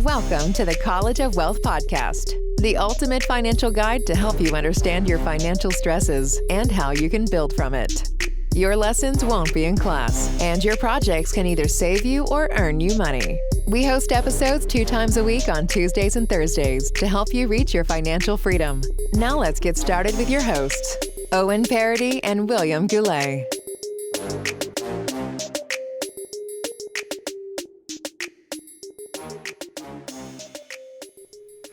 Welcome to the College of Wealth podcast, the ultimate financial guide to help you understand your financial stresses and how you can build from it. Your lessons won't be in class, and your projects can either save you or earn you money. We host episodes 2 times a week on Tuesdays and Thursdays to help you reach your financial freedom. Now let's get started with your hosts, Owen, Paradis, and William Goulet.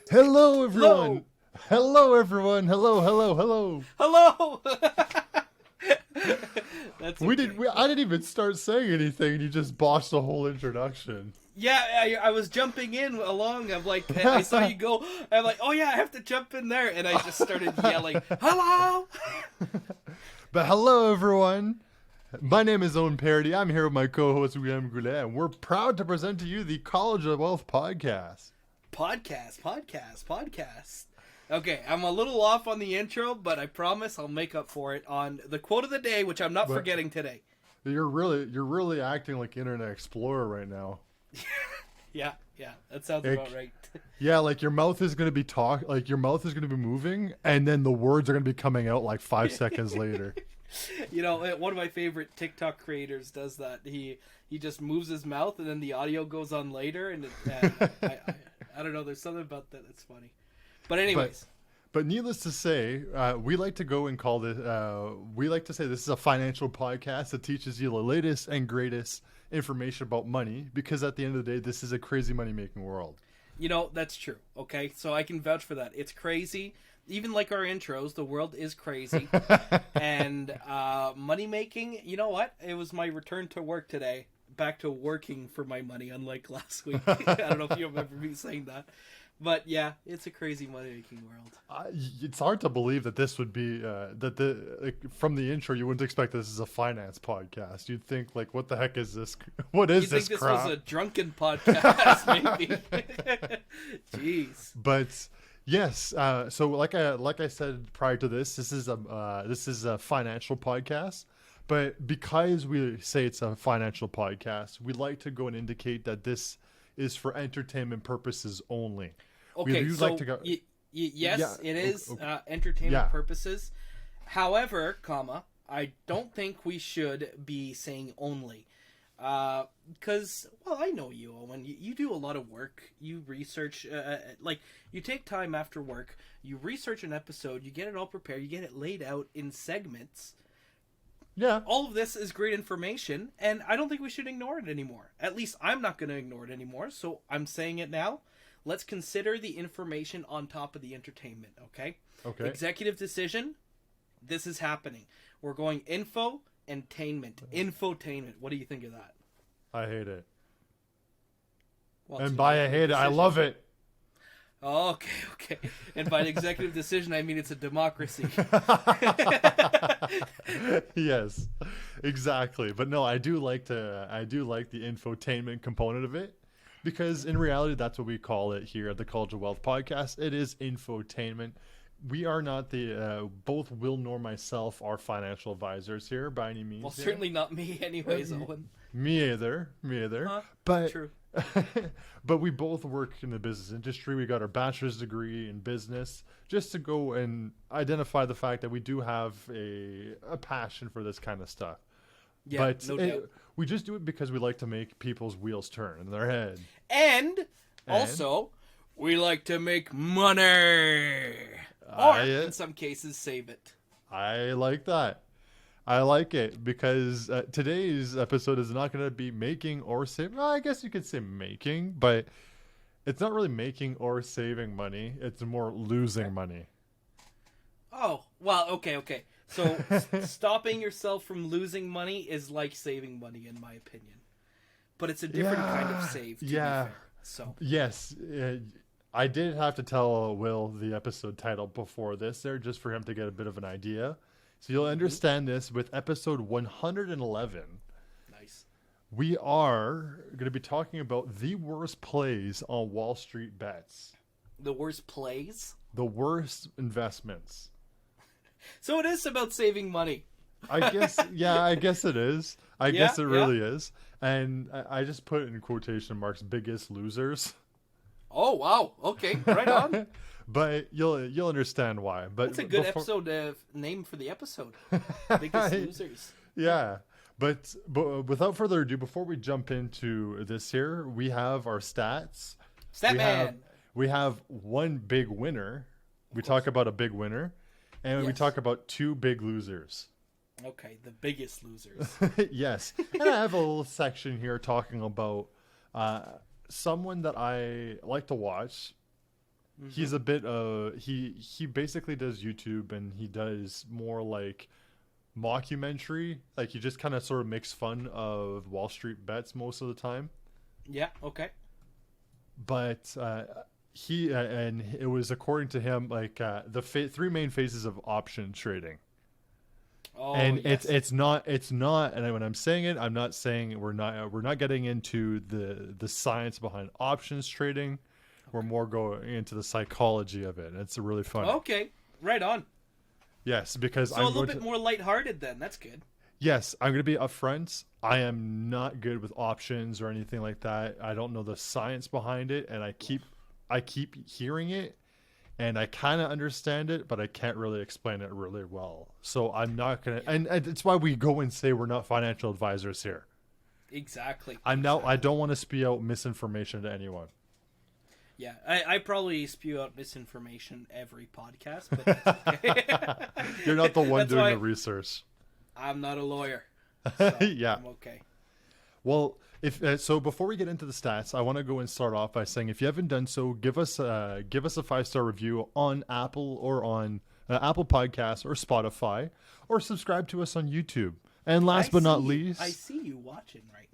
Hello, everyone. Hello, everyone. Hello. That's I okay. didn't even start saying anything, and you just botched the whole introduction. Yeah, I was jumping in along. I'm like, I saw you go. I'm like, oh yeah, I have to jump in there, and I just started yelling, "Hello!" But hello, everyone. My name is Owen Paradis. I'm here with my co-host William Goulet, and we're proud to present to you the College of Wealth podcast. Podcast. Okay, I'm a little off on the intro, but I promise I'll make up for it on the quote of the day, which I'm not forgetting today. You're really acting like Internet Explorer right now. Yeah, that sounds about right. Yeah, like your mouth is gonna be moving, and then the words are gonna be coming out like 5 seconds later. You know, one of my favorite TikTok creators does that. He just moves his mouth, and then the audio goes on later, and I don't know. There's something about that that's funny. But anyways. But needless to say, we like to go and call this. We like to say this is a financial podcast that teaches you the latest and greatest information about money. Because at the end of the day, this is a crazy money making world. You know, that's true. Okay, so I can vouch for that. It's crazy. Even like our intros, the world is crazy. And money making. You know what? It was my return to work today. Back to working for my money, unlike last week. I don't know if you remember me saying that. But yeah, it's a crazy money-making world. It's hard to believe that this would be from the intro. You wouldn't expect this as a finance podcast. You'd think like, what the heck is this? What is this crap? You think this was a drunken podcast, maybe? Jeez. But yes, so like I said prior to this is a financial podcast. But because we say it's a financial podcast, we like to go and indicate that this is for entertainment purposes only. Okay, so like to go... yes, it is entertainment purposes. However, I don't think we should be saying only. Because, I know you, Owen. You do a lot of work. You research, you take time after work. You research an episode. You get it all prepared. You get it laid out in segments. Yeah. All of this is great information, and I don't think we should ignore it anymore. At least I'm not going to ignore it anymore, so I'm saying it now. Let's consider the information on top of the entertainment, okay? Okay. Executive decision, this is happening. We're going infotainment. What do you think of that? I hate it. Well, and by I hate it, I love it. Oh, okay. And by executive decision, I mean it's a democracy. Yes, exactly. But no, I do like the infotainment component of it, because in reality, that's what we call it here at the College of Wealth podcast. It is infotainment. We are not both Will nor myself are financial advisors here by any means. Well, certainly not me anyways, Owen. Me either. Huh? But true. But we both work in the business industry. We got our bachelor's degree in business, just to go and identify the fact that we do have a passion for this kind of stuff. Yeah, but no doubt. We just do it because we like to make people's wheels turn in their head. And also, we like to make money. Or, in some cases, save it. I like that. I like it because today's episode is not going to be making or saving. Well, I guess you could say making, but it's not really making or saving money. It's more losing money. Oh, well, okay. So stopping yourself from losing money is like saving money, in my opinion. But it's a different kind of save, to be fair. So. Yes. I did have to tell Will the episode title before this there, just for him to get a bit of an idea. So you'll understand this with episode 111. Nice. We are going to be talking about the worst plays on Wall Street bets. The worst plays? The worst investments. So it is about saving money. I guess it is. I guess it really is. And I just put in quotation marks, biggest losers. Oh wow! Okay, right on. But you'll understand why. But that's a good episode name for the episode. Biggest losers. Yeah, but without further ado, before we jump into this here, we have our stats. Statman. We have one big winner. We talk about a big winner, and we talk about two big losers. Okay, the biggest losers. Yes, and I have a little section here talking about someone that I like to watch. Mm-hmm. He's a bit he basically does YouTube, and he does more like mockumentary. Like he just kind of sort of makes fun of Wall Street bets most of the time. Yeah. Okay. But he and it was according to him like the three main phases of option trading. Oh, and yes. it's not and when I'm saying it, I'm not saying we're not getting into the science behind options trading. Okay. We're more going into the psychology of it. It's really fun. Okay, right on. Yes, because I'm a little bit more lighthearted then. That's good. Yes, I'm going to be upfront. I am not good with options or anything like that. I don't know the science behind it, and I keep hearing it. And I kind of understand it, but I can't really explain it really well. So I'm not going to... And it's why we go and say we're not financial advisors here. Exactly. I don't want to spew out misinformation to anyone. Yeah, I probably spew out misinformation every podcast, but that's okay. You're not the one doing the research. I'm not a lawyer. So yeah. I'm okay. Well... So before we get into the stats, I want to go and start off by saying, if you haven't done so, give us a 5-star review on Apple or on Apple Podcasts or Spotify, or subscribe to us on YouTube. And last but not least, I see you watching right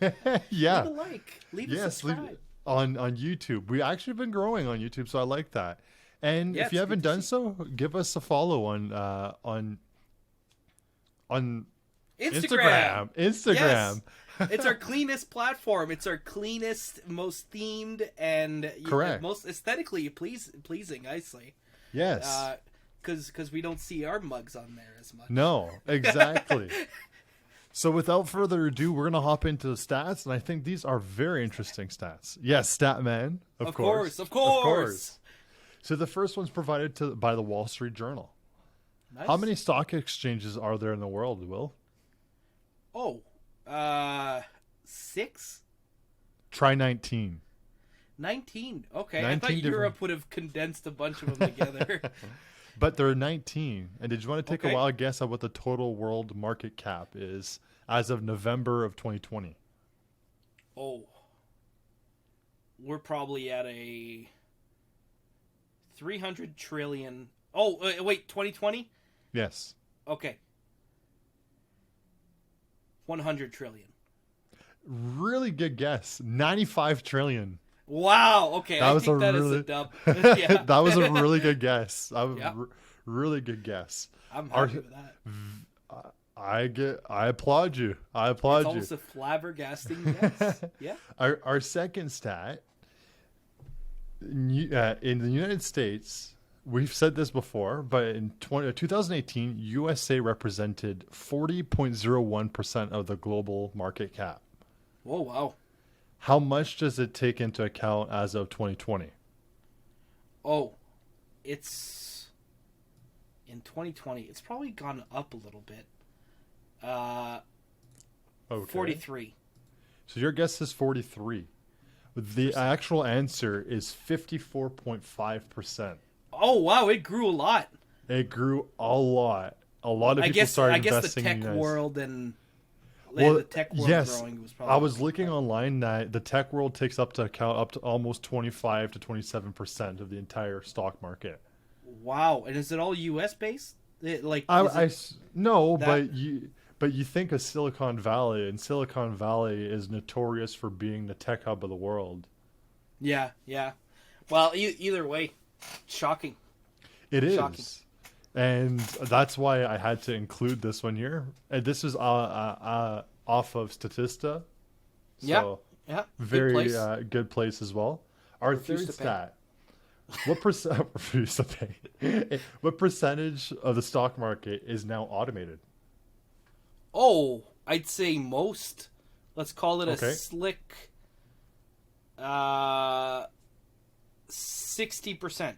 now. Yeah, leave a like, leave a subscribe on YouTube. We actually been growing on YouTube, so I like that. And if you haven't done so, give us a follow on Instagram. Yes. It's our cleanest platform. It's our cleanest, most themed, and correct, most aesthetically pleasing. I say. Yes. Because we don't see our mugs on there as much. No, exactly. So without further ado, we're gonna hop into the stats, and I think these are very interesting stats. Yes, Statman, of course. So the first one's provided by the Wall Street Journal. Nice. How many stock exchanges are there in the world, Will? Oh. 6? Try 19. 19. Okay. 19 I thought Europe would have condensed a bunch of them together. But there are 19. And did you want to take a wild guess at what the total world market cap is as of November of 2020? Oh. We're probably at a 300 trillion. Oh, wait, 2020? Yes. Okay. 100 trillion. Really good guess. 95 trillion. Wow. Okay. That is a dub. Yeah. That was a really good guess. Really good guess. I'm happy with that. I applaud you. It's almost a flabbergasting guess. Yeah. Our second stat in the United States, we've said this before, but in 2018, USA represented 40.01% of the global market cap. Oh, wow. How much does it take into account as of 2020? Oh, it's... In 2020, it's probably gone up a little bit. 43. So your guess is 43. The actual answer is 54.5%. Oh, wow, it grew a lot. It grew a lot. A lot of people started investing in the tech world and the tech world growing was probably... I was looking online that the tech world takes up to almost 25 to 27% of the entire stock market. Wow, and is it all US based? But you think of Silicon Valley, and Silicon Valley is notorious for being the tech hub of the world. Yeah. Well, either way, shocking. It is. And that's why I had to include this one here. And this is off of Statista. So yeah. Very good place as well. Our third stat. What refuse to pay? What percentage of the stock market is now automated? Oh, I'd say most. Let's call it a slick 60%.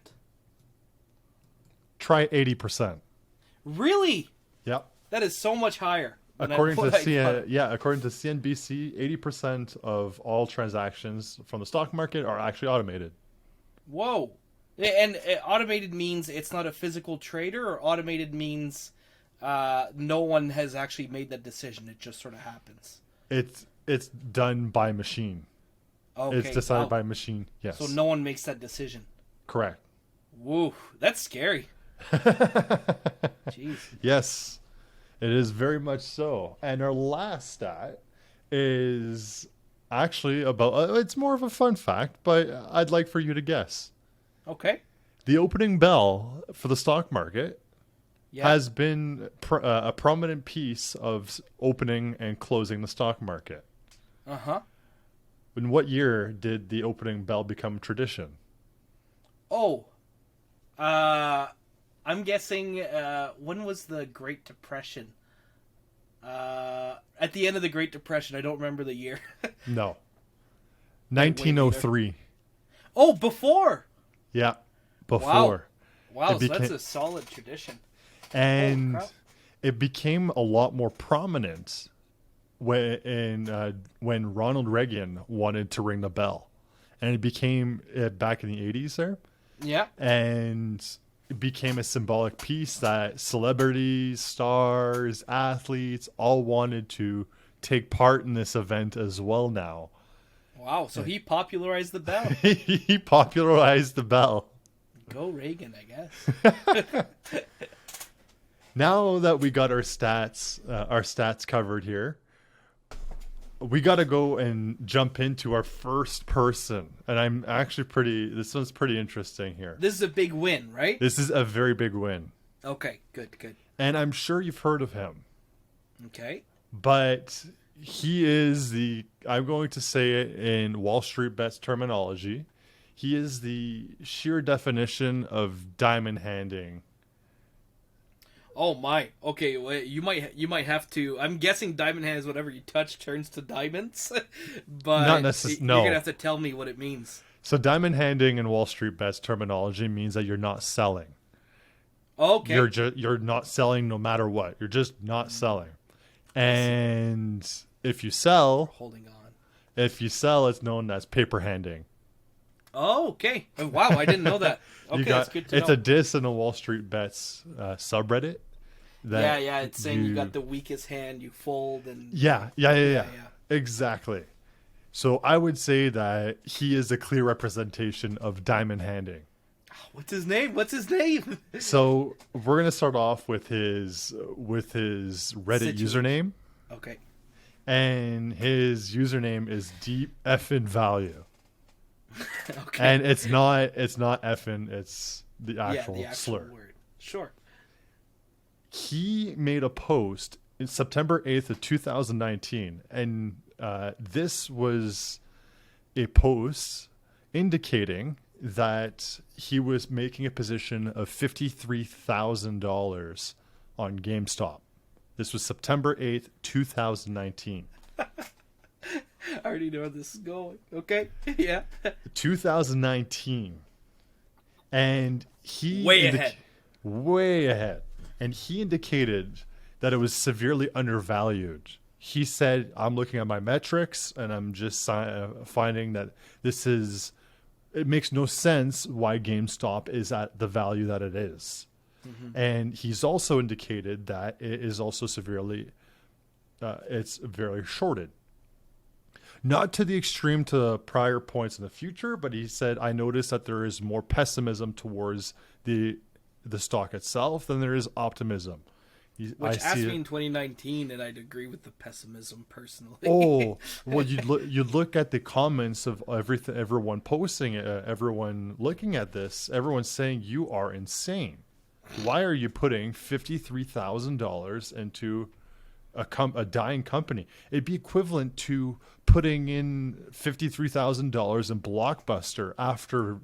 Try 80%. Really? Yep. That is so much higher. According to CNBC, 80% of all transactions from the stock market are actually automated. Whoa. And automated means it's not a physical trader, or automated means no one has actually made that decision. It just sort of happens. It's done by machine. Okay. It's decided by machine. Yes. So no one makes that decision. Correct. Woo, that's scary. Jeez. Yes, it is very much so. And our last stat is actually about. It's more of a fun fact, but I'd like for you to guess. Okay. The opening bell for the stock market has been a prominent piece of opening and closing the stock market. Uh-huh. In what year did the opening bell become tradition? Oh. I'm guessing, when was the Great Depression? At the end of the Great Depression. I don't remember the year. No. 1903. Oh, before! Yeah, before. Wow, so that's a solid tradition. And it became a lot more prominent when Ronald Reagan wanted to ring the bell. And it became, back in the 80s there. Yeah. And it became a symbolic piece that celebrities, stars, athletes all wanted to take part in this event as well now. Wow, so he popularized the bell. He popularized the bell. Go Reagan, I guess. Now that we got our stats covered here, we got to go and jump into our first person. And I'm actually this one's pretty interesting here. This is a big win, right? This is a very big win. Okay, good. And I'm sure you've heard of him. Okay. But he is I'm going to say it in Wall Street Bets terminology, he is the sheer definition of diamond handing. Oh my. Okay, well, you might have to. I'm guessing diamond hand is whatever you touch turns to diamonds. But not necessarily. No. You're going to have to tell me what it means. So diamond handing in Wall Street Bets terminology means that you're not selling. Okay. You're not selling no matter what. You're just not selling. And if you sell, holding on. If you sell, it's known as paper handing. Oh, okay. Wow, I didn't know that. Okay, that's good to know. It's a diss in the Wall Street Bets subreddit. Yeah, it's saying you got the weakest hand, you fold, and yeah. Exactly. So I would say that he is a clear representation of diamond handing. What's his name? So we're gonna start off with his Reddit username. Okay. And his username is deep effing value. Okay. And it's not effing, it's the actual slur. Word. Sure. He made a post in September 8th of 2019, and this was a post indicating that he was making a position of $53,000 on GameStop. This was September 8th, 2019. I already know where this is going. Okay. Yeah. 2019. And he... Way ahead. And he indicated that it was severely undervalued. He said, I'm looking at my metrics and I'm just finding that it makes no sense why GameStop is at the value that it is. Mm-hmm. And he's also indicated that it is also severely, it's very shorted. Not to the extreme to prior points in the future, but he said, I noticed that there is more pessimism towards the stock itself than there is optimism. Which asked me in 2019, and I'd agree with the pessimism personally. Oh, well, you look at the comments of everyone posting it, everyone looking at this, everyone's saying you are insane. Why are you putting $53,000 into a dying company? It'd be equivalent to putting in $53,000 in Blockbuster after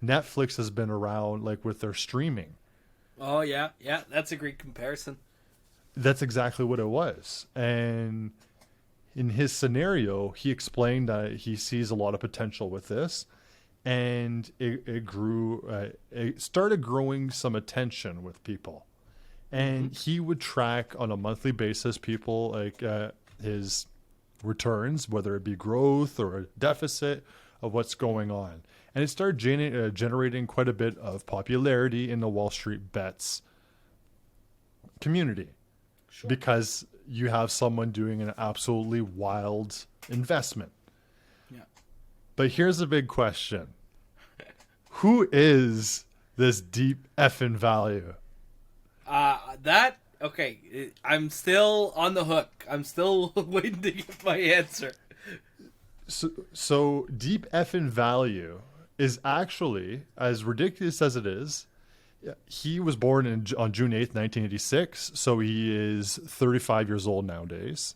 Netflix has been around, like with their streaming. Oh yeah, that's a great comparison. That's exactly what it was. And in his scenario, he explained that he sees a lot of potential with this, and it grew. It started growing some attention with people, and he would track on a monthly basis people like his returns, whether it be growth or a deficit of what's going on. And it started generating quite a bit of popularity in the Wall Street bets community. Sure. Because you have someone doing an absolutely wild investment. Yeah. But here's the big question. Who is this deep effing value? Okay, I'm still on the hook. I'm still waiting to get my answer. So deep effing value is actually, as ridiculous as it is, he was born on June 8th, 1986, so he is 35 years old nowadays.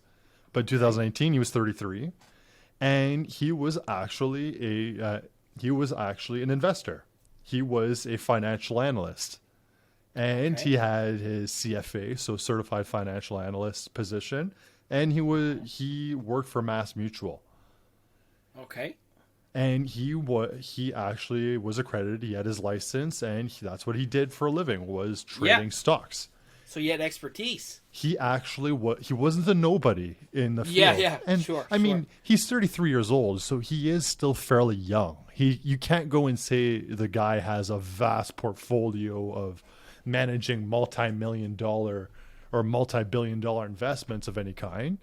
But in 2019, he was 33, and he was actually an investor. He was a financial analyst, and he had his CFA, so certified financial analyst position, and he worked for Mass Mutual. Okay. And he actually was accredited. He had his license, and that's what he did for a living, was trading stocks. So he had expertise. He actually he wasn't a nobody in the field. Yeah, and sure. I mean, he's 33 years old, so he is still fairly young. You can't go and say the guy has a vast portfolio of managing multi-million-dollar or multi-billion-dollar investments of any kind,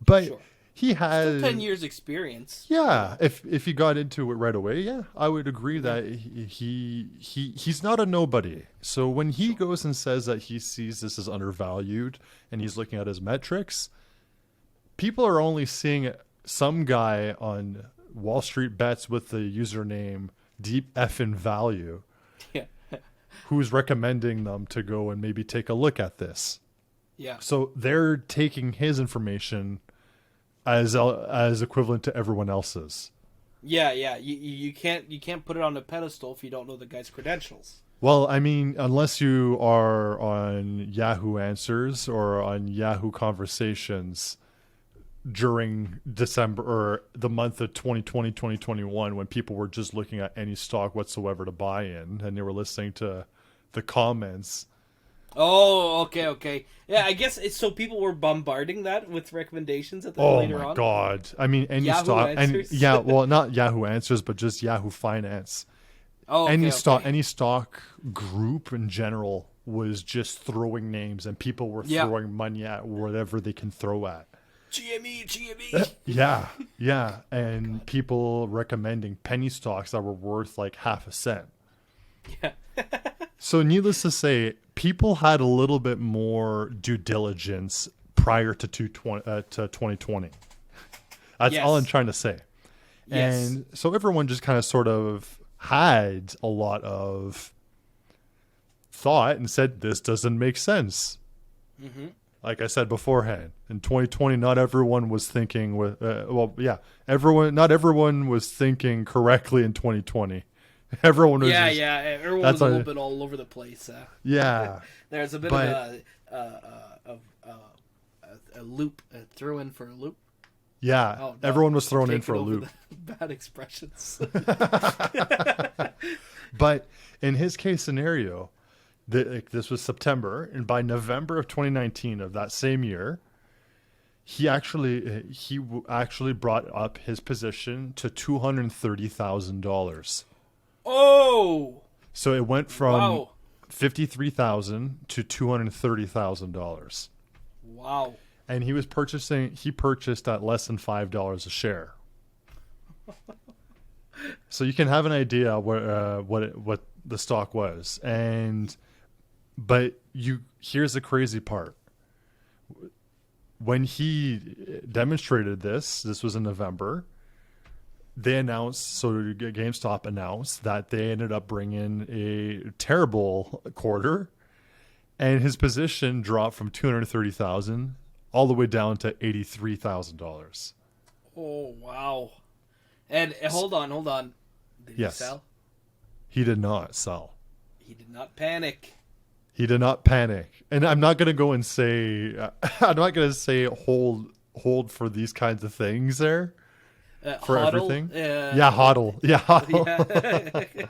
but. Sure. He has 10 years experience. Yeah, if he got into it right away, yeah, I would agree that he's not a nobody. So when he goes and says that he sees this as undervalued and he's looking at his metrics, people are only seeing some guy on Wall Street Bets with the username Deep Effin' Value, who's recommending them to go and maybe take a look at this. Yeah. So they're taking his information as equivalent to everyone else's. Yeah. You can't put it on a pedestal if you don't know the guy's credentials. Well, I mean, unless you are on Yahoo Answers or on Yahoo Conversations during December or the month of 2020, 2021, when people were just looking at any stock whatsoever to buy in, and they were listening to the comments. Oh, okay. Yeah, I guess it's so people were bombarding that with recommendations later on. Oh my God! I mean, any Yahoo stock, Answers? well, not Yahoo Answers, but just Yahoo Finance. Oh, okay, any stock group in general was just throwing names, and people were throwing money at whatever they can throw at. GME. Yeah, and people recommending penny stocks that were worth like half a cent. Yeah. So needless to say, people had a little bit more due diligence prior to 2020. That's all I'm trying to say. Yes. And so everyone just kind of sort of had a lot of thought and said, this doesn't make sense. Mm-hmm. Like I said beforehand, in 2020, not everyone was thinking not everyone was thinking correctly in 2020. Everyone was everyone was a little bit all over the place. There's a bit of a loop, throw in for a loop. Yeah, everyone was thrown in for a loop. Bad expressions. But in his case scenario, this was September, and by November of 2019 of that same year, he actually brought up his position to $230,000. Oh! So it went from $53,000 to $230,000. Wow! And he purchased at less than $5 a share. So you can have an idea what the stock was, but here's the crazy part. When he demonstrated this was in November. GameStop announced that they ended up bringing a terrible quarter, and his position dropped from $230,000 all the way down to $83,000. Oh, wow. And hold on. Did he sell? He did not sell. He did not panic. And I'm not going to go and say, hold for these kinds of things there. for hodl, everything. Hodl. Yeah, hodl. Yeah.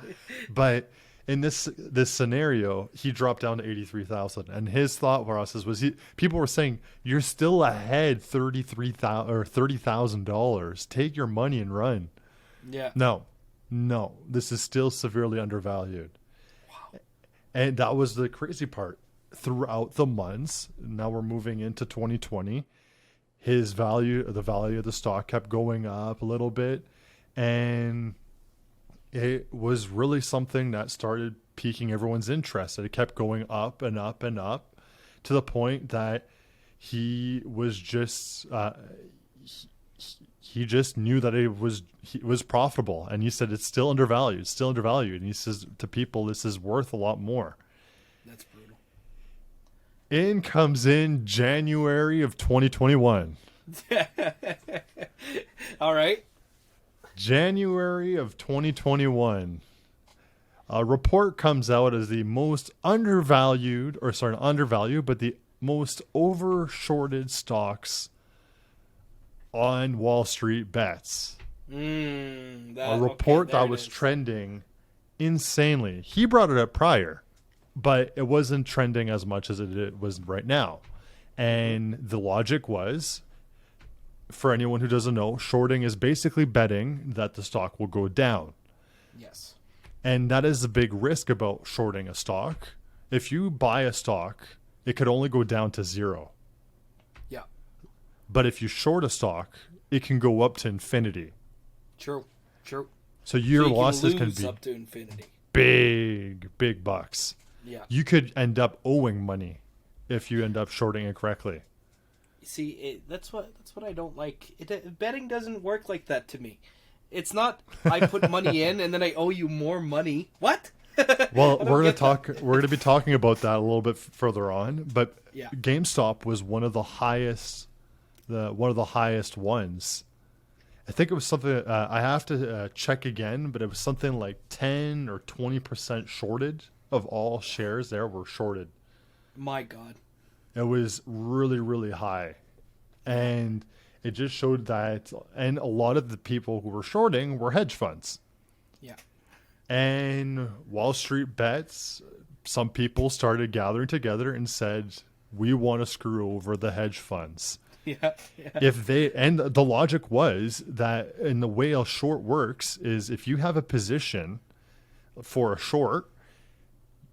But in this scenario, he dropped down to 83,000, and his thought process was people were saying, "You're still ahead $30,000. Take your money and run." Yeah. No, this is still severely undervalued. Wow. And that was the crazy part. Throughout the months, now we're moving into 2020. The value of the stock kept going up a little bit, and it was really something that started piquing everyone's interest. It kept going up and up and up to the point that he was just he just knew that it was profitable, and he said it's still undervalued, and he says to people, this is worth a lot more. That's brutal. In comes in January of 2021. All right. January of 2021. A report comes out as the most undervalued, but the most over-shorted stocks on Wall Street bets. A report that was trending insanely. He brought it up prior, but it wasn't trending as much as it was right now. And the logic was, for anyone who doesn't know, shorting is basically betting that the stock will go down. Yes. And that is a big risk about shorting a stock. If you buy a stock, it could only go down to zero. Yeah. But if you short a stock, it can go up to infinity. True. So your losses can be up to infinity. Big bucks. Yeah. You could end up owing money if you end up shorting it correctly. See, that's what I don't like. Betting doesn't work like that to me. It's not I put money in and then I owe you more money. What? Well, we're going to be talking about that a little bit further on, but yeah. GameStop was one of the highest ones. I think it was something I have to check again, but it was something like 10 or 20% shorted of all shares there were shorted. My God. It was really, really high. And it just showed that, and a lot of the people who were shorting were hedge funds. Yeah. And Wall Street bets, some people started gathering together and said, we want to screw over the hedge funds. Yeah. And the logic was that, in the way a short works is, if you have a position for a short,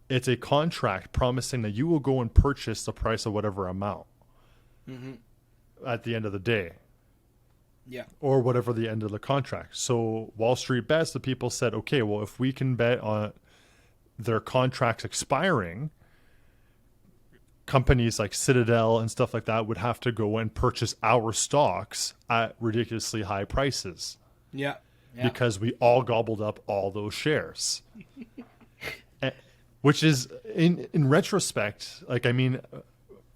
it's a contract promising that you will go and purchase the price of whatever amount at the end of the day. Yeah. Or whatever the end of the contract. So Wall Street bets, the people said, okay, well, if we can bet on their contracts expiring, companies like Citadel and stuff like that would have to go and purchase our stocks at ridiculously high prices. Yeah. Because we all gobbled up all those shares. Which is, in retrospect,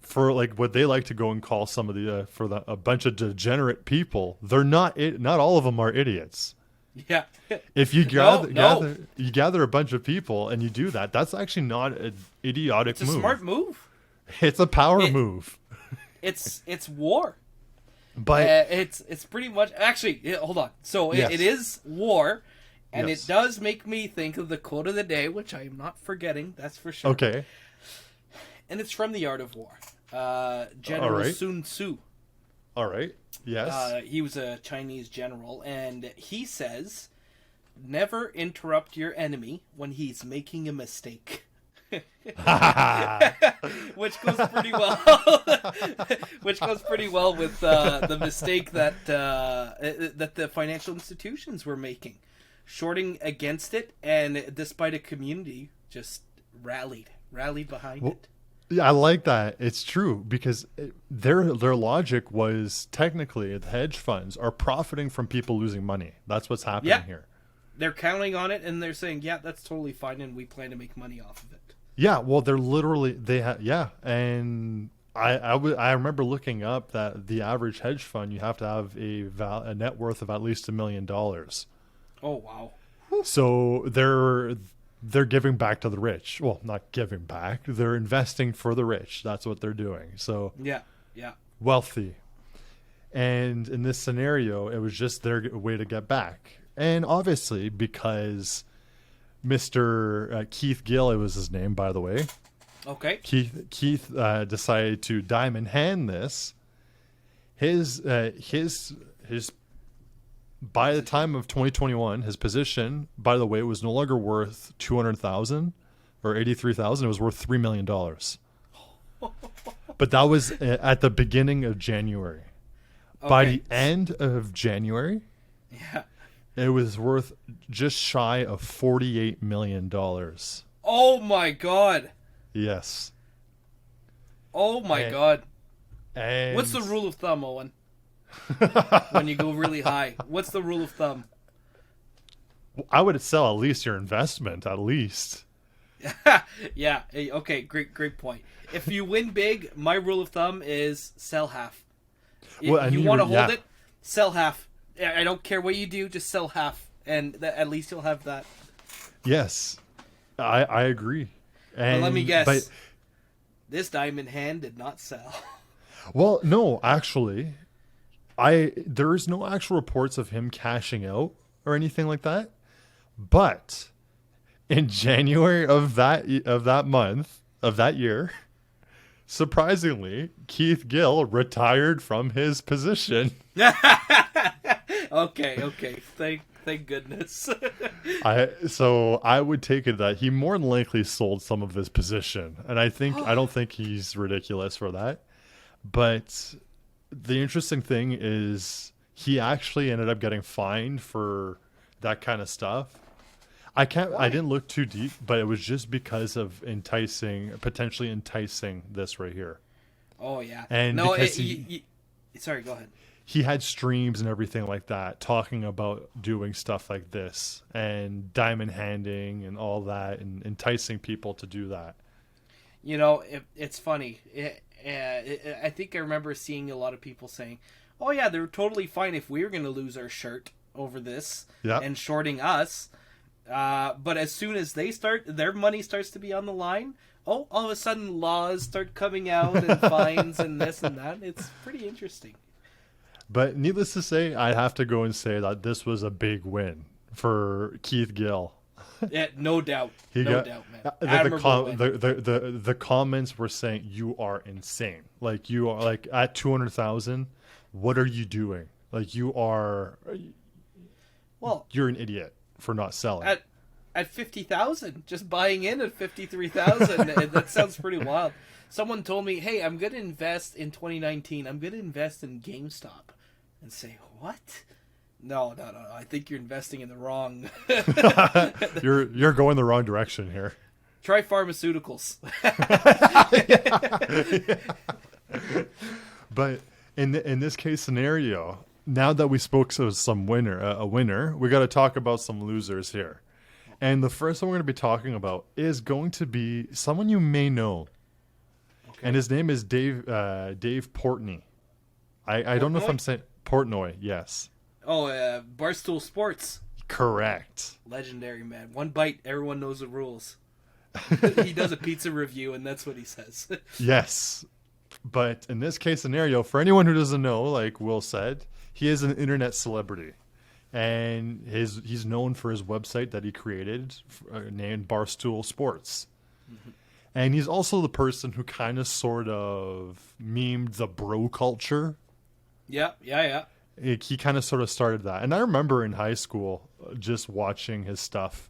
for what they like to go and call some of the a bunch of degenerate people, they're not all of them are idiots. Yeah. If you gather a bunch of people and you do that, that's actually not an idiotic move. It's a smart move. It's a power move. It's war. But it's pretty much, actually, hold on. So yes. It is war. And yes. It does make me think of the quote of the day, which I am not forgetting, that's for sure. Okay. And it's from The Art of War. General Sun Tzu. All right. Yes. He was a Chinese general, and he says, never interrupt your enemy when he's making a mistake. Which goes pretty well. Which goes pretty well with the mistake that the financial institutions were making. Shorting against it, and despite a community just rallied behind it. Yeah, I like that. It's true, because their logic was, technically the hedge funds are profiting from people losing money. That's what's happening here. They're counting on it, and they're saying, yeah, that's totally fine, and we plan to make money off of it. Yeah, well, they're literally, and I remember looking up that the average hedge fund, you have to have a net worth of at least $1 million. Oh, wow. So they're giving back to the rich. Well, not giving back. They're investing for the rich. That's what they're doing. So yeah. Wealthy. And in this scenario, it was just their way to get back. And obviously, because Mr. Keith Gill, it was his name, by the way. Okay. Keith decided to diamond hand this. His by the time of 2021, his position, by the way, was no longer worth $200,000 or $83,000. It was worth $3 million. But that was at the beginning of January. Okay. By the end of January, it was worth just shy of $48 million. Oh my God. Yes. Oh my God. And what's the rule of thumb, Owen? When you go really high, what's the rule of thumb? I would sell at least your investment, at least. Yeah. Okay. Great point. If you win big, my rule of thumb is sell half. Well, you want to hold it, sell half. I don't care what you do, just sell half, and at least you'll have that. Yes, I agree. And, let me guess. This diamond hand did not sell. Well, no, actually, there is no actual reports of him cashing out or anything like that. But in January of that year, surprisingly, Keith Gill retired from his position. Okay. Thank goodness. So I would take it that he more than likely sold some of his position, and I don't think he's ridiculous for that. But the interesting thing is he actually ended up getting fined for that kind of stuff. I didn't look too deep, but it was just because of potentially enticing this right here. Oh yeah. And no, because sorry, go ahead. He had streams and everything like that talking about doing stuff like this and diamond handing and all that and enticing people to do that. You know, it's funny. I think I remember seeing a lot of people saying, oh yeah, they're totally fine if we were going to lose our shirt over this and shorting us. But as soon as their money starts to be on the line, all of a sudden laws start coming out and fines and this and that. It's pretty interesting. But needless to say, I have to go and say that this was a big win for Keith Gill. Yeah, no doubt. No doubt, man. The comments were saying, you are insane. Like, you are like at 200,000. What are you doing? Like, you're an idiot for not selling. At 50,000, just buying in at 53,000. That sounds pretty wild. Someone told me, hey, I'm going to invest in 2019. I'm going to invest in GameStop. And say, what? No. I think you're investing in the wrong. You're going the wrong direction here. Try pharmaceuticals. But in this case scenario, now that we spoke of a winner, we got to talk about some losers here. And the first one we're going to be talking about is going to be someone you may know. Okay. And his name is Dave Portnoy. I don't know if I'm saying Portnoy, yes. Oh, Barstool Sports. Correct. Legendary, man. One bite, everyone knows the rules. He does a pizza review, and that's what he says. Yes. But in this case scenario, for anyone who doesn't know, like Will said, he is an internet celebrity. And he's known for his website that he created named Barstool Sports. Mm-hmm. And he's also the person who kind of sort of memed the bro culture. Yeah. He kind of sort of started that. And I remember in high school just watching his stuff.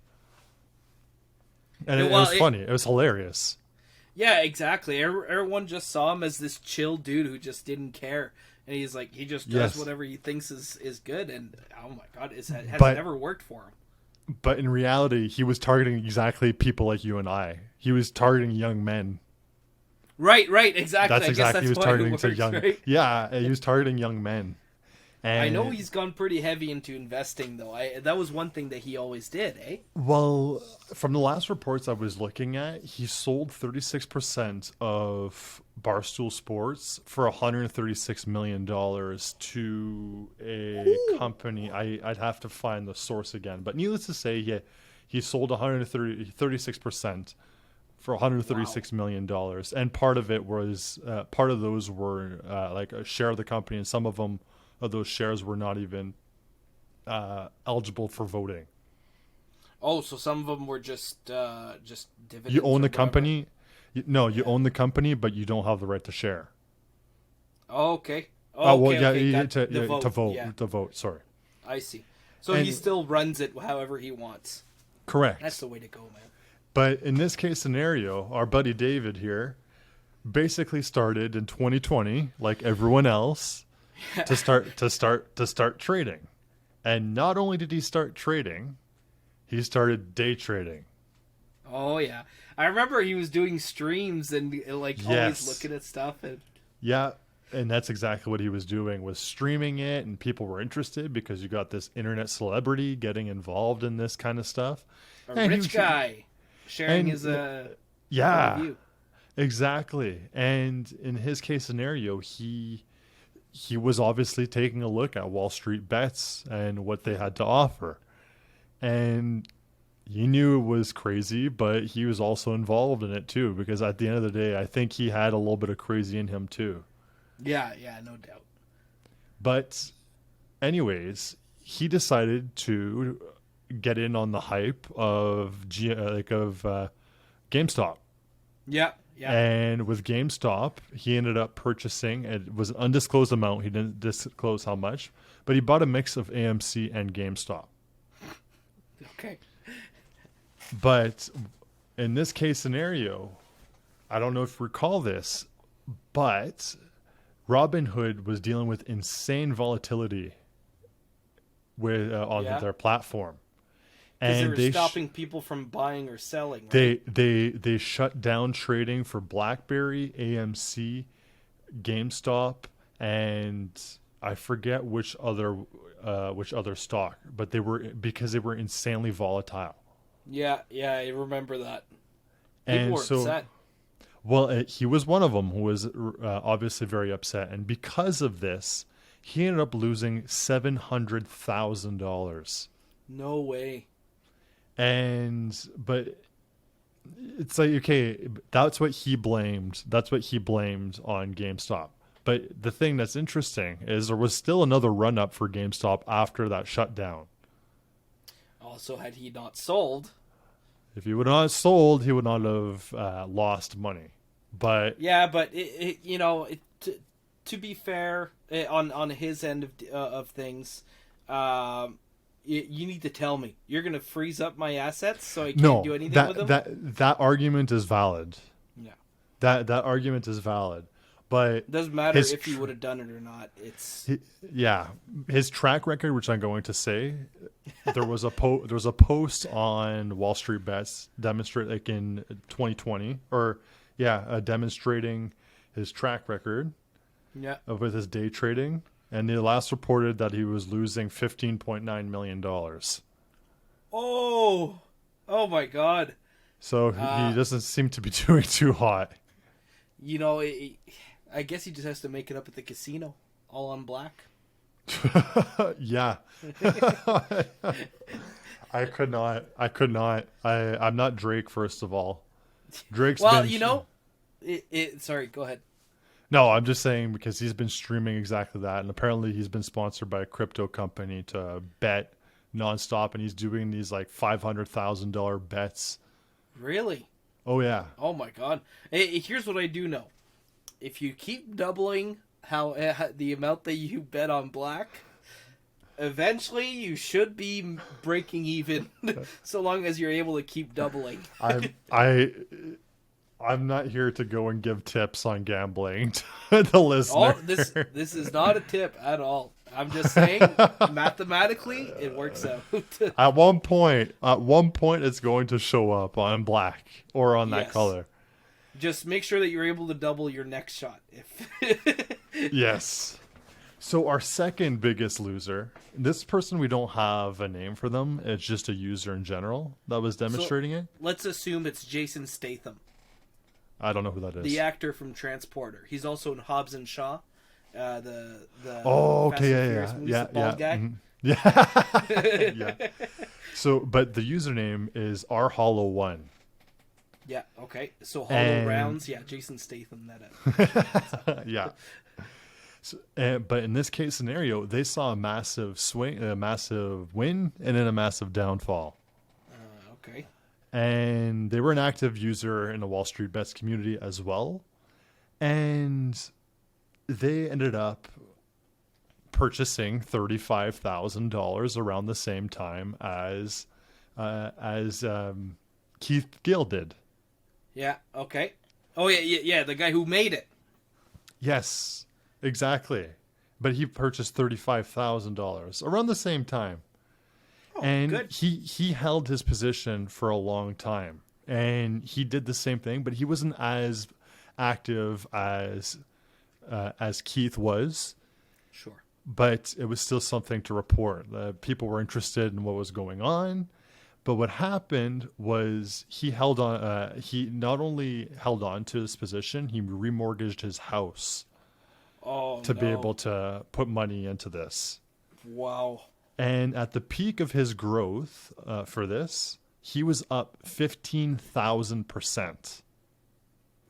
And it was funny. It was hilarious. Yeah, exactly. Everyone just saw him as this chill dude who just didn't care. And he's like, he just does whatever he thinks is good. And oh my God, has it never worked for him. But in reality, he was targeting exactly people like you and I. He was targeting young men. Right, exactly. That's exactly he was targeting to young. Right? Yeah, he was targeting young men. And I know he's gone pretty heavy into investing, though. That was one thing that he always did, eh? Well, from the last reports I was looking at, he sold 36% of Barstool Sports for $136 million to a company. I'd have to find the source again. But needless to say, he sold 36% for $136 million. And part of those were like a share of the company, and some of them of those shares were not even eligible for voting. Oh, so some of them were just dividends. You own the company. You own the company, but you don't have the right to share. Oh, okay. To vote. Sorry. I see. So he still runs it however he wants. Correct. That's the way to go, man. But in this case scenario, our buddy David here basically started in 2020, like everyone else, to start trading. And not only did he start trading, he started day trading. Oh yeah, I remember he was doing streams and always looking at stuff. Yeah, and that's exactly what he was doing, was streaming it, and people were interested because you got this internet celebrity getting involved in this kind of stuff. A rich guy sharing his view. Exactly. And in his case scenario, he was obviously taking a look at Wall Street bets and what they had to offer. And he knew it was crazy, but he was also involved in it too, because at the end of the day, I think he had a little bit of crazy in him too. Yeah, no doubt. But anyways, he decided to get in on the hype of GameStop. Yeah. And with GameStop, he ended up purchasing, it was an undisclosed amount, he didn't disclose how much, but he bought a mix of AMC and GameStop. Okay. But in this case scenario, I don't know if you recall this, but Robinhood was dealing with insane volatility on their platform. And they were stopping people from buying or selling. Right? They shut down trading for BlackBerry, AMC, GameStop, and I forget which other stock, but because they were insanely volatile. Yeah, I remember that. People were upset. Well, he was one of them who was obviously very upset, and because of this, he ended up losing $700,000. No way. But it's like, okay, that's what he blamed. That's what he blamed on GameStop. But the thing that's interesting is there was still another run up for GameStop after that shutdown. Also, had he not sold, if he would not have sold, he would not have lost money. But yeah, but to be fair, on his end of things, you need to tell me you're going to freeze up my assets so I can't do anything with them. That argument is valid. Yeah, that argument is valid, but it doesn't matter if he would have done it or not. His track record, which I'm going to say, there was a post on Wall Street Bets demonstrate in 2020 demonstrating his track record with his day trading. And they last reported that he was losing $15.9 million. Oh my God. So he doesn't seem to be doing too hot. I guess he just has to make it up at the casino, all on black. Yeah. I could not. I'm not Drake, first of all. Drake's sorry, go ahead. No, I'm just saying because he's been streaming exactly that. And apparently he's been sponsored by a crypto company to bet nonstop. And he's doing these like $500,000 bets. Really? Oh, yeah. Oh, my God. Hey, here's what I do know. If you keep doubling the amount that you bet on black, eventually you should be breaking even so long as you're able to keep doubling. I'm not here to go and give tips on gambling to the listener. Oh, this is not a tip at all. I'm just saying, mathematically, it works out. At one point, it's going to show up on black or on that color. Just make sure that you're able to double your next shot. Yes. So our second biggest loser, this person, we don't have a name for them. It's just a user in general that was demonstrating it. Let's assume it's Jason Statham. I don't know who that is. The actor from Transporter. He's also in Hobbs and Shaw. The Fast and Furious movies, the bald guy. Mm-hmm. Yeah. So, but the username is rhollow1. Yeah. Okay. So Hollow Rounds. Yeah. Jason Statham. That. Yeah. So, but in this case scenario, they saw a massive swing, a massive win, and then a massive downfall. Okay. And they were an active user in the Wall Street Bets community as well. And they ended up purchasing $35,000 around the same time as Keith Gill did. Yeah. Okay. Oh yeah. The guy who made it. Yes, exactly. But he purchased $35,000 around the same time. Oh, and good. he held his position for a long time. And he did the same thing, but he wasn't as active as Keith was. Sure. But it was still something to report. People were interested in what was going on. But what happened was he held on. He not only held on to his position, he remortgaged his house to be able to put money into this. Wow. And at the peak of his growth for this, he was up 15,000%.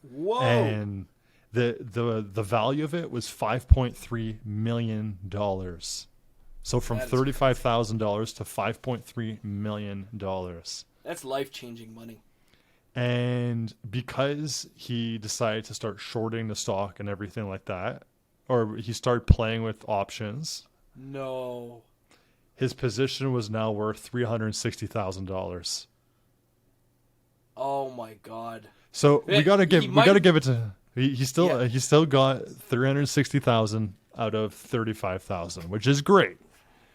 Whoa. And the value of it was $5.3 million. So from $35,000 to $5.3 million. That's life-changing money. And because he decided to start shorting the stock and everything like that, or he started playing with options. No. His position was now worth $360,000. Oh my God. So we gotta give it to he still got $360,000 out of $35,000, which is great.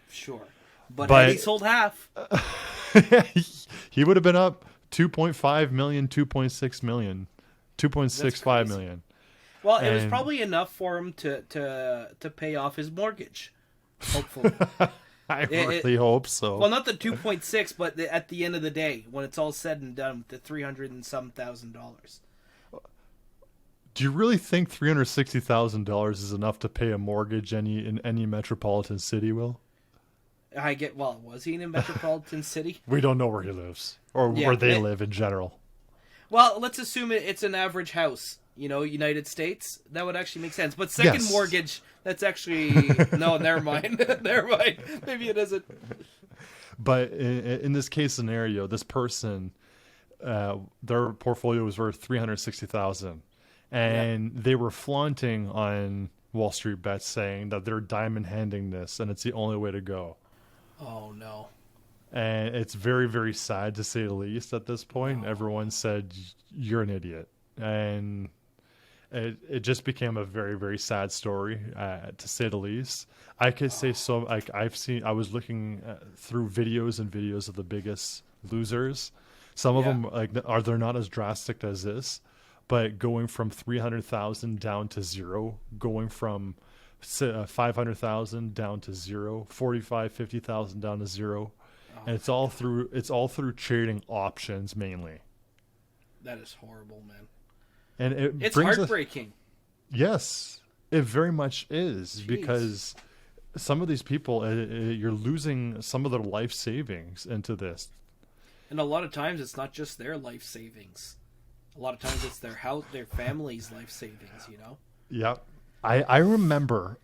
Sure, but he sold half. He would have been up 2.5 million, 2.6 million, 2.65 million. Well, it was probably enough for him to pay off his mortgage. Hopefully. I really hope so. Well, not the 2.6, but at the end of the day, when it's all said and done, the $300,000 and some thousand. Do you really think $360,000 is enough to pay a mortgage in any metropolitan city, Will? Was he in a metropolitan city? We don't know where he lives or where they live in general. Well, let's assume it's an average house. United States, that would actually make sense. But second mortgage, that's actually... No, never mind. Never mind. Maybe it isn't. But in this case scenario, this person, their portfolio was worth $360,000. And they were flaunting on Wall Street Bets saying that they're diamond handing this and it's the only way to go. Oh, no. And it's very, very sad to say the least at this point. Oh. Everyone said, you're an idiot. And... It just became a very, very sad story, to say the least. I could say so. Like I was looking through videos and videos of the biggest losers. Some of them they're not as drastic as this, but going from 300,000 down to zero, going from 500,000 down to zero, 50,000 down to zero, and it's all through trading options mainly. That is horrible, man. And it's heartbreaking. Yes, it very much is. Jeez. Because some of these people, you're losing some of their life savings into this. And a lot of times it's not just their life savings. A lot of times it's their family's life savings, Yep. I remember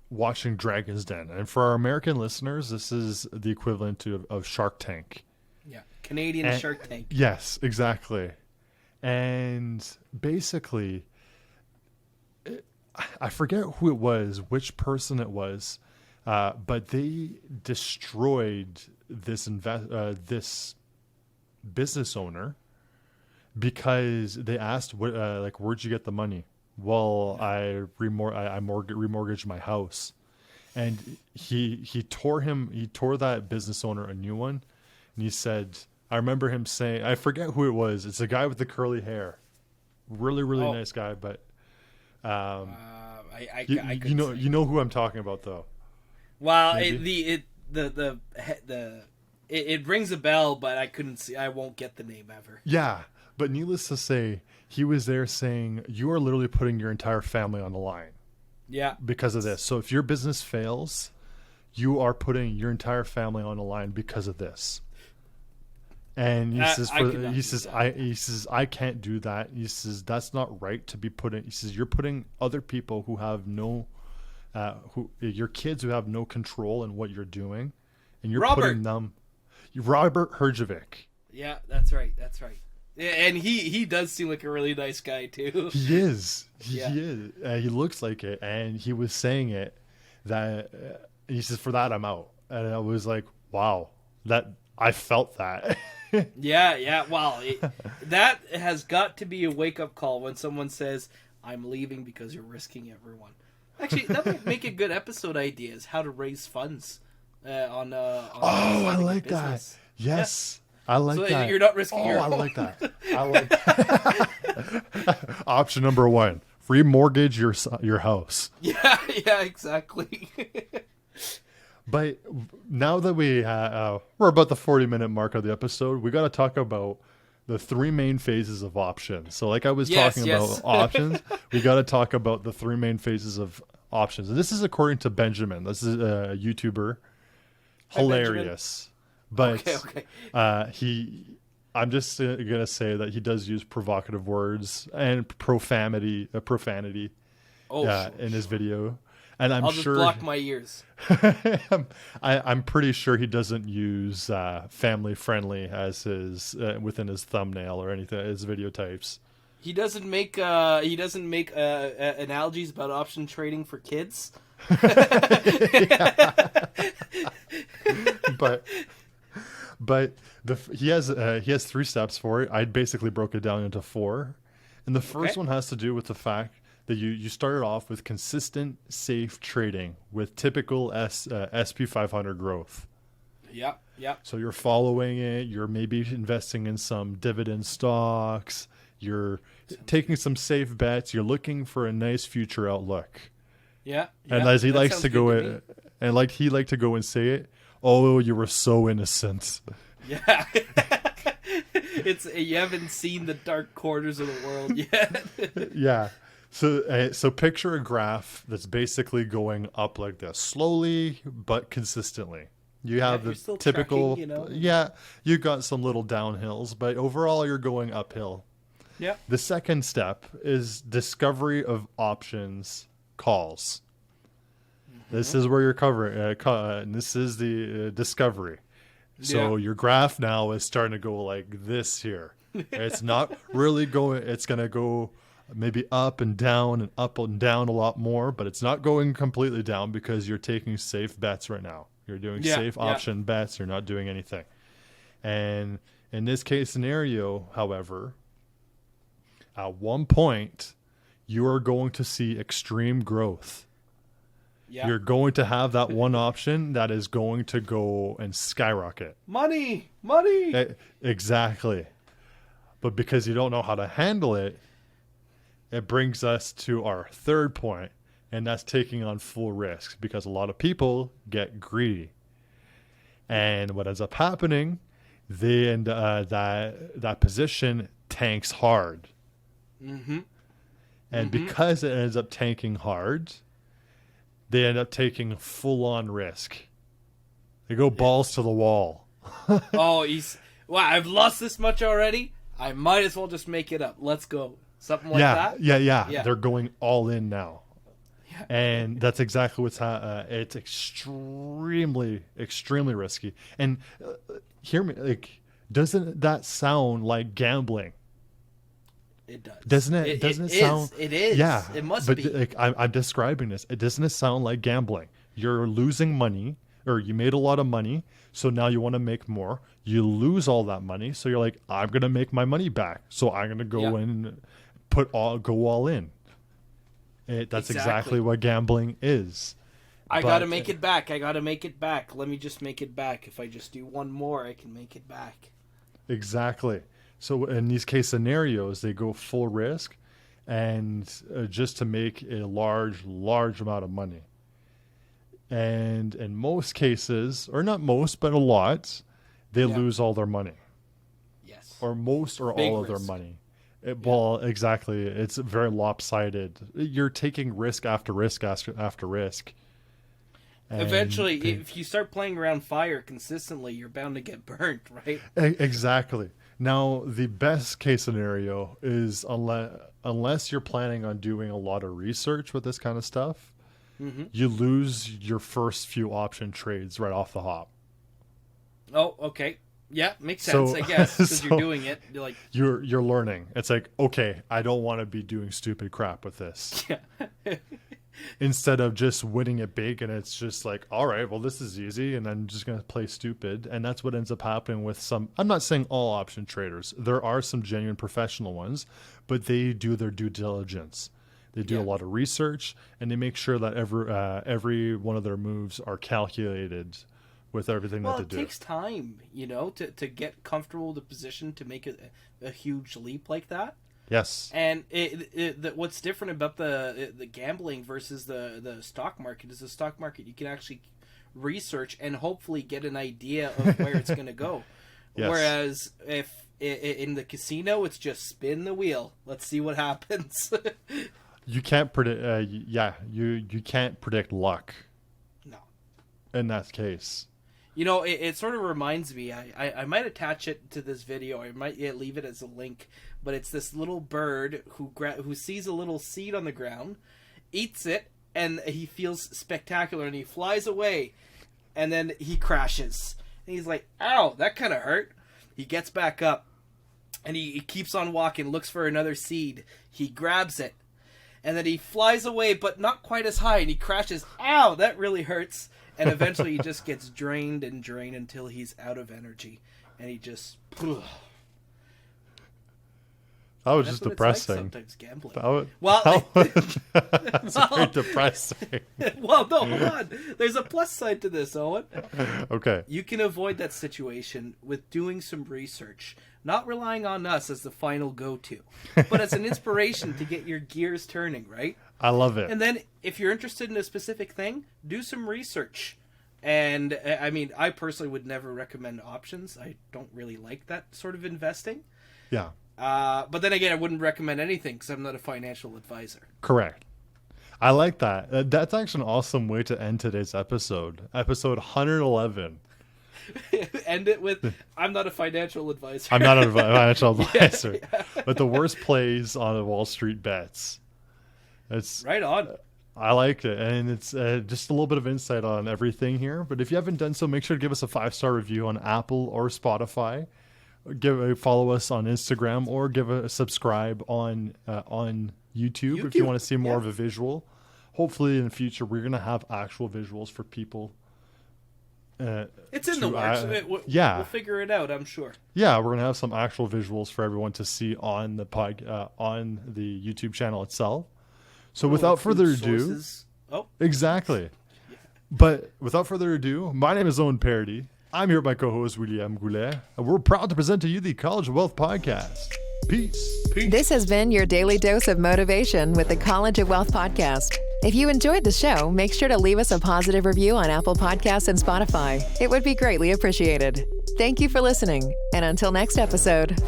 watching Dragon's Den. And for our American listeners, this is the equivalent of Shark Tank. Yeah, Canadian Shark Tank. Yes, exactly. And basically, I forget who it was, which person it was, but they destroyed this business owner because they asked, where'd you get the money? Well, I remortgaged my house, and he tore that business owner a new one, and he said. I remember him saying, I forget who it was. It's a guy with the curly hair. Really, really nice guy. But you know who I'm talking about, though. Well, it rings a bell, but I won't get the name ever. Yeah, but needless to say, he was there saying, you are literally putting your entire family on the line. Yeah. Because of this. So if your business fails, you are putting your entire family on the line because of this. And he says I can't do that. He says that's not right to be putting. He says you're putting other people who have no, your kids who have no control in what you're doing, and you're putting them. Robert Herjavec. Yeah, that's right. And he does seem like a really nice guy too. He is. He is. He looks like it, and he was saying it that he says for that I'm out, and I was like, wow, that I felt that. Yeah. Wow, that has got to be a wake up call when someone says, "I'm leaving because you're risking everyone." Actually, that might make a good episode idea: is how to raise funds on. I like that. Yes. Yeah. I like that. You're not risking your own. I like that. I like that. Option number 1: remortgage your house. Yeah, exactly. But now that we're about the 40-minute mark of the episode, we got to talk about the 3 main phases of options. So like I was talking about options, we got to talk about the 3 main phases of options. And this is according to Benjamin. This is a YouTuber. Hilarious. But okay. I'm just going to say that he does use provocative words and profanity in his video. And I'll just block my ears. I'm pretty sure he doesn't use family friendly as his within his thumbnail or anything, his video types. He doesn't make analogies about option trading for kids. But he has 3 steps for it. I basically broke it down into 4, and the first one has to do with the fact that you started off with consistent, safe trading with typical SP 500 growth. Yeah. So you're following it. You're maybe investing in some dividend stocks. You're taking some safe bets. You're looking for a nice future outlook. Yeah. And as he likes to go in, and like he liked to go and say it, oh, you were so innocent. Yeah. You haven't seen the dark corners of the world yet. Yeah. So picture a graph that's basically going up like this, slowly but consistently. You have the typical, you got some little downhills, but overall you're going uphill. Yeah. The second step is discovery of options calls. Mm-hmm. This is where you're covering. This is the discovery. So your graph now is starting to go like this here. It's not really going. It's going to go maybe up and down a lot more, but it's not going completely down because you're taking safe bets right now. You're doing safe option bets. You're not doing anything. And in this case scenario, however, at one point, you are going to see extreme growth. Yeah. You're going to have that one option that is going to go and skyrocket. Money! Exactly. But because you don't know how to handle it, it brings us to our third point, and that's taking on full risk, because a lot of people get greedy. And what ends up happening, that position tanks hard. Mm-hmm. And because it ends up tanking hard, they end up taking full-on risk. They go balls to the wall. I've lost this much already. I might as well just make it up. Let's go. Something like that? Yeah. They're going all in now. Yeah. And that's exactly what's it's extremely, extremely risky. And hear me, doesn't that sound like gambling? It does. Doesn't it? Doesn't it sound? It is. Yeah. It must be. I'm describing this. Doesn't it sound like gambling? You're losing money, or you made a lot of money, so now you want to make more. You lose all that money, so you're like, I'm gonna make my money back. So I'm gonna go and go all in. That's exactly what gambling is. I gotta make it back. Let me just make it back. If I just do one more, I can make it back. Exactly. So in these case scenarios, they go full risk, and just to make a large amount of money. And in most cases, or not most, but a lot, they lose all their money. Yes. Or most or all of their money. Well, exactly. It's very lopsided. You're taking risk after risk after risk. Eventually, if you start playing around fire consistently, you're bound to get burnt, right? Exactly. Now, the best case scenario is unless you're planning on doing a lot of research with this kind of stuff, you lose your first few option trades right off the hop. Oh, okay. Yeah, makes sense, I guess, because you're doing it. You're learning. It's like, okay, I don't want to be doing stupid crap with this. Yeah. Instead of just winning it big, and it's just like, all right, well, this is easy, and I'm just going to play stupid. And that's what ends up happening with some. I'm not saying all option traders. There are some genuine professional ones, but they do their due diligence. They do a lot of research, and they make sure that every one of their moves are calculated with everything that they do. Well, it takes time, to get comfortable with the position to make a huge leap like that. Yes. And what's different about the gambling versus the stock market is the stock market you can actually research and hopefully get an idea of where it's going to go. Yes. Whereas if in the casino, it's just spin the wheel. Let's see what happens. You can't predict. You can't predict luck. No. In that case. It sort of reminds me. I might attach it to this video. I might leave it as a link. But it's this little bird who sees a little seed on the ground, eats it, and he feels spectacular, and he flies away, and then he crashes. And he's like, "Ow, that kind of hurt." He gets back up, and he keeps on walking, looks for another seed. He grabs it, and then he flies away, but not quite as high, and he crashes. "Ow, that really hurts." And eventually he just gets drained and drained until he's out of energy, and he just... That was just depressing. Like sometimes gambling. That's very depressing. Well, no, hold on. There's a plus side to this, Owen. Okay. You can avoid that situation with doing some research, not relying on us as the final go-to, but as an inspiration to get your gears turning, right? I love it. And then, if you're interested in a specific thing, do some research. And, I mean, I personally would never recommend options. I don't really like that sort of investing. Yeah. But then again, I wouldn't recommend anything because I'm not a financial advisor. Correct. I like that. That's actually an awesome way to end today's episode. Episode 111. End it with, I'm not a financial advisor. I'm not a financial advisor. Yeah. But the worst plays on the Wall Street bets. It's right on. I like it. And it's just a little bit of insight on everything here. But if you haven't done so, make sure to give us a 5-star review on Apple or Spotify. Follow us on Instagram, or give a subscribe on YouTube if you want to see more of a visual. Hopefully in the future we're going to have actual visuals for people. It's in the works. We'll figure it out, I'm sure. Yeah, we're going to have some actual visuals for everyone to see on the on the YouTube channel itself. So without further ado, exactly. Yeah. But without further ado, my name is Owen Paradis. I'm here with my co-host, William Goulet, and we're proud to present to you the College of Wealth podcast. Peace. This has been your daily dose of motivation with the College of Wealth podcast. If you enjoyed the show, make sure to leave us a positive review on Apple Podcasts and Spotify. It would be greatly appreciated. Thank you for listening, and until next episode.